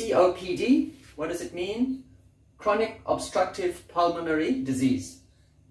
COPD, what does it mean? Chronic obstructive pulmonary disease,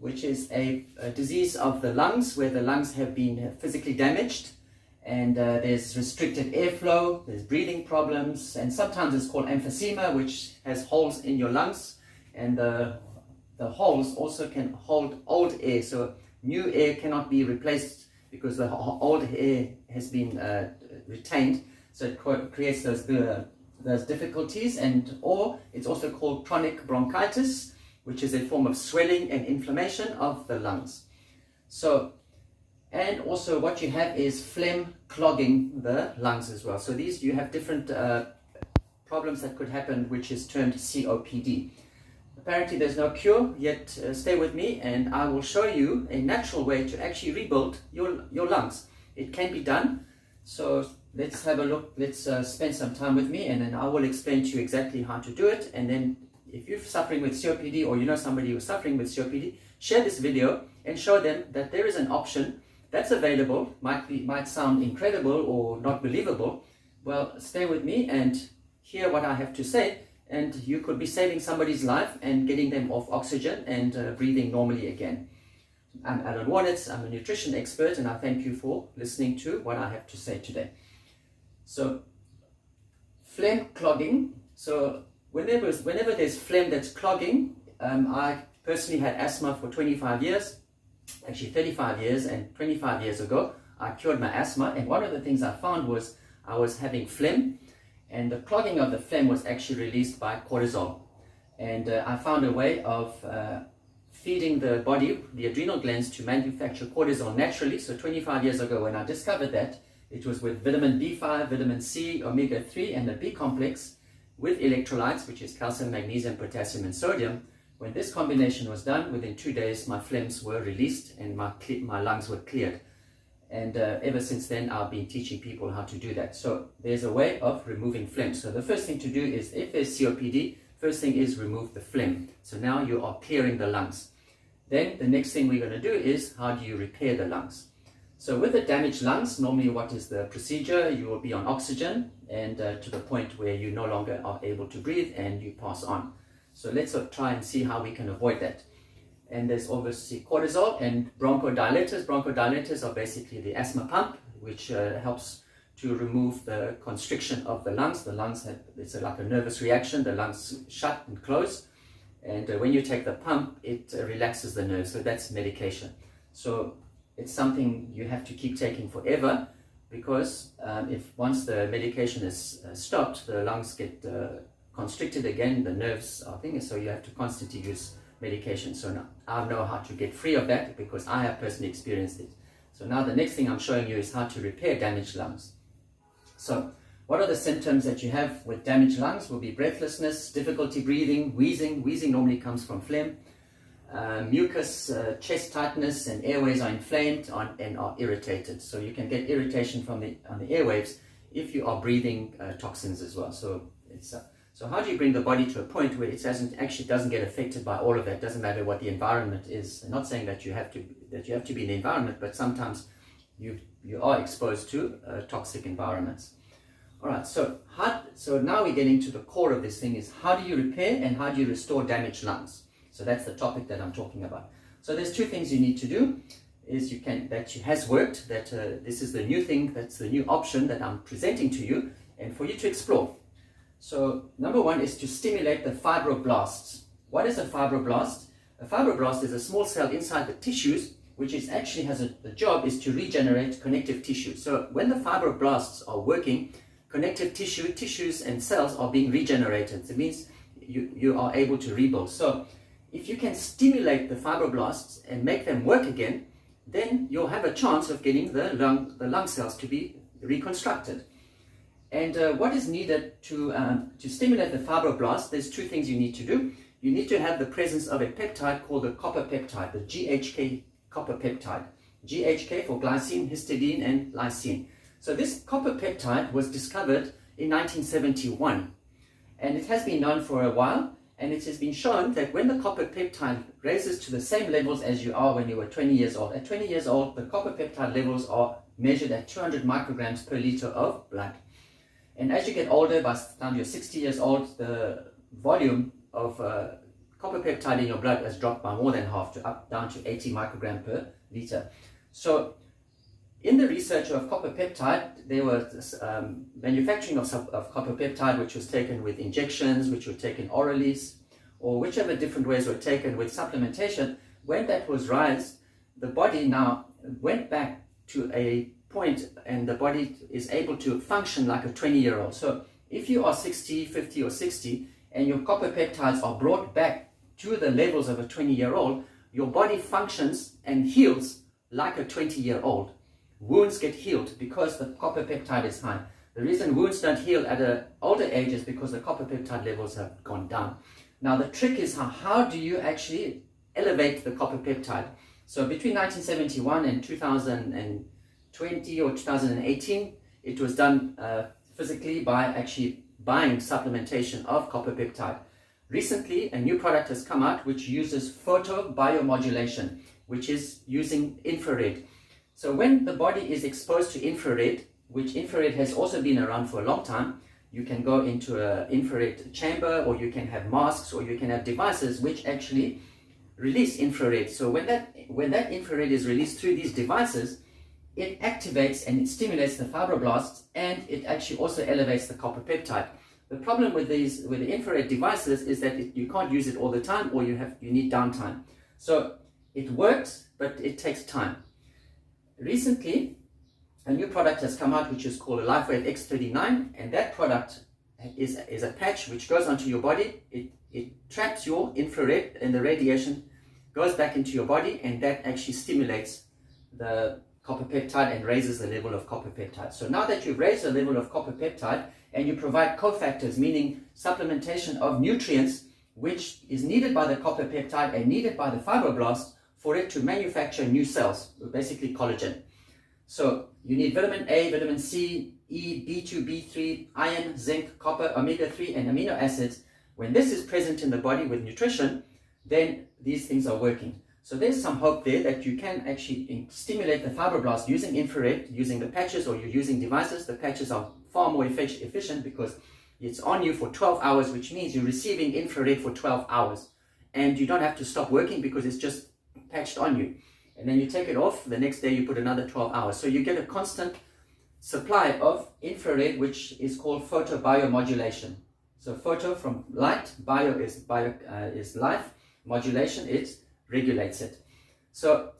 which is a disease of the lungs where the lungs have been physically damaged, and there's restricted airflow, there's breathing problems, and sometimes it's called emphysema, which has holes in your lungs, and the holes also can hold old air, so new air cannot be replaced because the old air has been retained, so it creates those difficulties. And or it's also called chronic bronchitis, which is a form of swelling and inflammation of the lungs. So, and also what you have is phlegm clogging the lungs as well. So these, you have different problems that could happen, which is termed COPD. Apparently there's no cure, yet stay with me and I will show you a natural way to actually rebuild your lungs. It can be done. So let's have a look, let's spend some time with me, and then I will explain to you exactly how to do it. And then if you're suffering with COPD, or you know somebody who's suffering with COPD, share this video and show them that there is an option that's available. Might sound incredible or not believable. Well, stay with me and hear what I have to say, and you could be saving somebody's life and getting them off oxygen and breathing normally again. I'm Alan Warnitz, I'm a nutrition expert, and I thank you for listening to what I have to say today. So, phlegm clogging. So whenever there's phlegm that's clogging, I personally had asthma for 25 years, actually 35 years, and 25 years ago I cured my asthma, and one of the things I found was I was having phlegm, and the clogging of the phlegm was actually released by cortisol. And I found a way of feeding the body, the adrenal glands, to manufacture cortisol naturally. So 25 years ago when I discovered that, it was with vitamin B5, vitamin C, omega-3, and the B complex with electrolytes, which is calcium, magnesium, potassium, and sodium. When this combination was done, within 2 days my phlegms were released and my lungs were cleared. And ever since then I've been teaching people how to do that. So there's a way of removing phlegm. So the first thing to do is, if there's COPD, first thing is remove the phlegm. So now you are clearing the lungs. Then the next thing we're going to do is, how do you repair the lungs? So with the damaged lungs, normally what is the procedure? You will be on oxygen, and to the point where you no longer are able to breathe and you pass on. So let's try and see how we can avoid that. And there's obviously cortisol and bronchodilators. Bronchodilators are basically the asthma pump, which helps to remove the constriction of the lungs. The lungs have, it's like a nervous reaction. The lungs shut and close. And when you take the pump, it relaxes the nerves. So that's medication. So it's something you have to keep taking forever, because if once the medication is stopped, the lungs get constricted again, the nerves are thinking, so you have to constantly use medication. So now I know how to get free of that, because I have personally experienced it. So now the next thing I'm showing you is how to repair damaged lungs. So what are the symptoms that you have with damaged lungs? Will be breathlessness, difficulty breathing, wheezing. Wheezing normally comes from phlegm. Mucus, chest tightness, and airways are inflamed and are irritated. So you can get irritation from on the airwaves if you are breathing toxins as well. So it's so how do you bring the body to a point where it doesn't get affected by all of that? Doesn't matter what the environment is. I'm not saying that you have to be in the environment, but sometimes you are exposed to toxic environments. All right. So now we're getting to the core of this thing: is how do you repair and how do you restore damaged lungs? So that's the topic that I'm talking about. So there's two things you need to do. That has worked, that this is the new thing, that's the new option that I'm presenting to you and for you to explore. So number one is to stimulate the fibroblasts. What is a fibroblast? A fibroblast is a small cell inside the tissues, which is actually the job is to regenerate connective tissue. So when the fibroblasts are working, connective tissues and cells are being regenerated. It means you are able to rebuild. So if you can stimulate the fibroblasts and make them work again, then you'll have a chance of getting the lung cells to be reconstructed. And what is needed to stimulate the fibroblasts? There's two things you need to do. You need to have the presence of a peptide called the copper peptide, the GHK copper peptide. GHK for glycine, histidine, and lysine. So this copper peptide was discovered in 1971, and it has been known for a while. And it has been shown that when the copper peptide raises to the same levels as you are when you were 20 years old, at 20 years old, the copper peptide levels are measured at 200 micrograms per liter of blood. And as you get older, by the time you're 60 years old, the volume of copper peptide in your blood has dropped by more than half, down to 80 microgram per liter. So in the research of copper peptide, there was manufacturing of copper peptide, which was taken with injections, which were taken orally, or whichever different ways were taken with supplementation. When that was raised, the body now went back to a point, and the body is able to function like a 20-year-old. So if you are 60, 50 or 60, and your copper peptides are brought back to the levels of a 20-year-old, your body functions and heals like a 20-year-old. Wounds get healed because the copper peptide is high. The reason wounds don't heal at an older age is because the copper peptide levels have gone down. Now the trick is how do you actually elevate the copper peptide? So between 1971 and 2020 or 2018, it was done physically by actually buying supplementation of copper peptide. Recently, a new product has come out which uses photobiomodulation, which is using infrared. So when the body is exposed to infrared, which infrared has also been around for a long time, you can go into an infrared chamber, or you can have masks, or you can have devices which actually release infrared. So when that infrared is released through these devices, it activates and it stimulates the fibroblasts, and it actually also elevates the copper peptide. The problem with the infrared devices is that you can't use it all the time, or you need downtime. So it works, but it takes time. Recently, a new product has come out which is called a LifeWave X39, and that product is a patch which goes onto your body. It traps your infrared, and the radiation goes back into your body, and that actually stimulates the copper peptide and raises the level of copper peptide. So now that you've raised the level of copper peptide and you provide cofactors, meaning supplementation of nutrients which is needed by the copper peptide and needed by the fibroblasts for it to manufacture new cells, basically collagen. So you need vitamin A, vitamin C, E, B2, B3, iron, zinc, copper, omega-3 and amino acids. When this is present in the body with nutrition, then these things are working. So there's some hope there that you can actually stimulate the fibroblasts using infrared, using the patches, or you're using devices. The patches are far more efficient because it's on you for 12 hours, which means you're receiving infrared for 12 hours. And you don't have to stop working because it's just patched on you. And then you take it off, the next day you put another 12 hours. So you get a constant supply of infrared, which is called photobiomodulation. So photo from light, bio is life, modulation it regulates it. So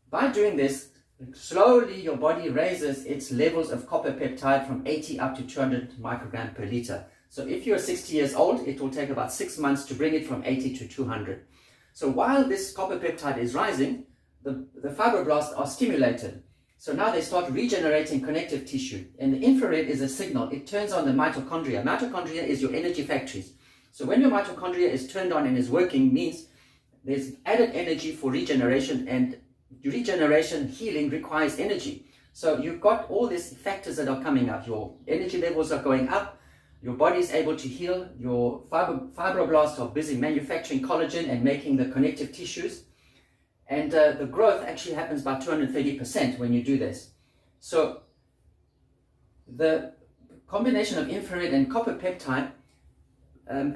by doing this, slowly your body raises its levels of copper peptide from 80 up to 200 microgram per liter. So if you're 60 years old, it will take about 6 months to bring it from 80 to 200. So while this copper peptide is rising, the fibroblasts are stimulated. So now they start regenerating connective tissue. And the infrared is a signal. It turns on the mitochondria. Mitochondria is your energy factories. So when your mitochondria is turned on and is working, means there's added energy for regeneration, and regeneration, healing requires energy. So you've got all these factors that are coming up. Your energy levels are going up. Your body is able to heal. Your fibroblasts are busy manufacturing collagen and making the connective tissues. And the growth actually happens by 230% when you do this. So the combination of infrared and copper peptide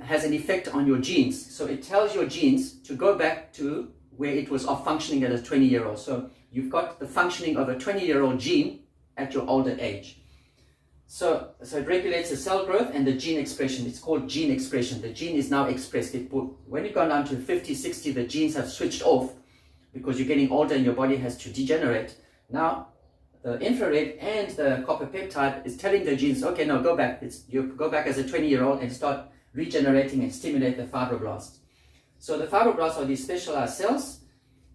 has an effect on your genes. So it tells your genes to go back to where it was off functioning at a 20-year-old. So you've got the functioning of a 20-year-old gene at your older age. So it regulates the cell growth and the gene expression. It's called gene expression. The gene is now expressed. When you go down to 50, 60, the genes have switched off because you're getting older and your body has to degenerate. Now, the infrared and the copper peptide is telling the genes, okay, no, go back. You go back as a 20-year-old and start regenerating and stimulate the fibroblasts. So the fibroblasts are these specialized cells,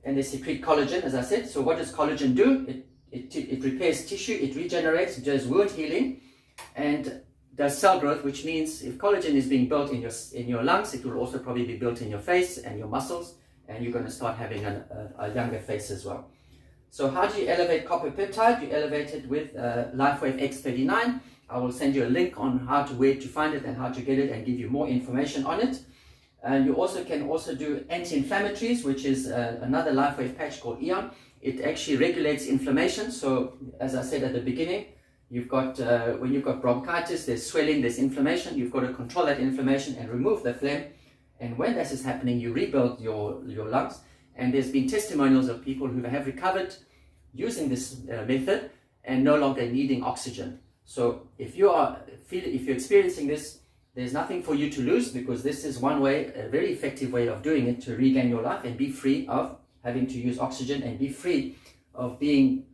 and they secrete collagen, as I said. So what does collagen do? It repairs tissue, it regenerates, it does wound healing, and does cell growth, which means if collagen is being built in your lungs, it will also probably be built in your face and your muscles, and you're going to start having a younger face as well. So how do you elevate copper peptide? You elevate it with LifeWave X39. I will send you a link on where to find it and how to get it, and give you more information on it. And you can also do anti-inflammatories, which is another LifeWave patch called Eon. It actually regulates inflammation. So as I said at the beginning, You've got, when you've got bronchitis, there's swelling, there's inflammation. You've got to control that inflammation and remove the phlegm. And when this is happening, you rebuild your lungs. And there's been testimonials of people who have recovered using this method and no longer needing oxygen. So if you're experiencing this, there's nothing for you to lose, because this is one way, a very effective way of doing it, to regain your life and be free of having to use oxygen and be free of being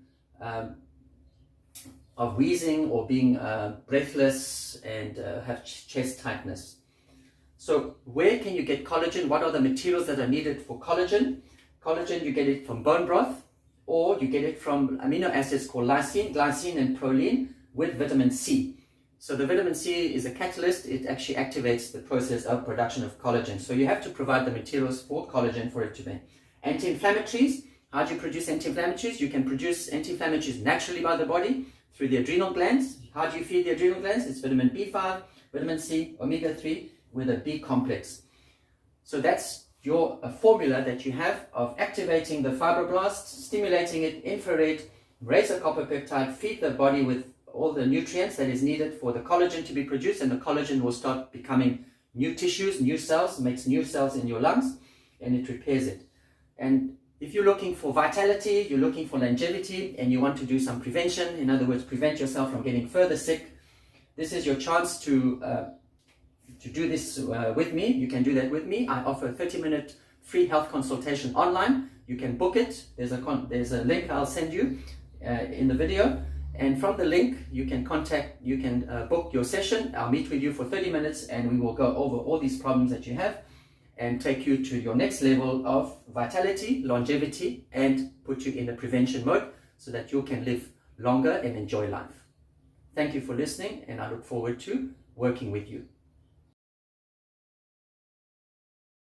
of wheezing or being breathless and have chest tightness. So where can you get collagen? What are the materials that are needed for collagen? Collagen, you get it from bone broth, or you get it from amino acids called glycine and proline with vitamin C. So the vitamin C is a catalyst. It actually activates the process of production of collagen. So you have to provide the materials for collagen for it to be. Anti-inflammatories. How do you produce anti-inflammatories? You can produce anti-inflammatories naturally by the body through the adrenal glands. How do you feed the adrenal glands? It's vitamin B5, vitamin C, omega-3 with a B complex. So that's your formula that you have of activating the fibroblasts, stimulating it, infrared, raise the copper peptide, feed the body with all the nutrients that is needed for the collagen to be produced, and the collagen will start becoming new tissues, new cells, makes new cells in your lungs, and it repairs it. And if you're looking for vitality, you're looking for longevity, and you want to do some prevention, in other words, prevent yourself from getting further sick, this is your chance to do this with me. You can do that with me. I offer a 30-minute free health consultation online. You can book it. There's a link I'll send you in the video. And from the link, you can book your session. I'll meet with you for 30 minutes and we will go over all these problems that you have and take you to your next level of vitality, longevity, and put you in a prevention mode so that you can live longer and enjoy life. Thank you for listening, and I look forward to working with you.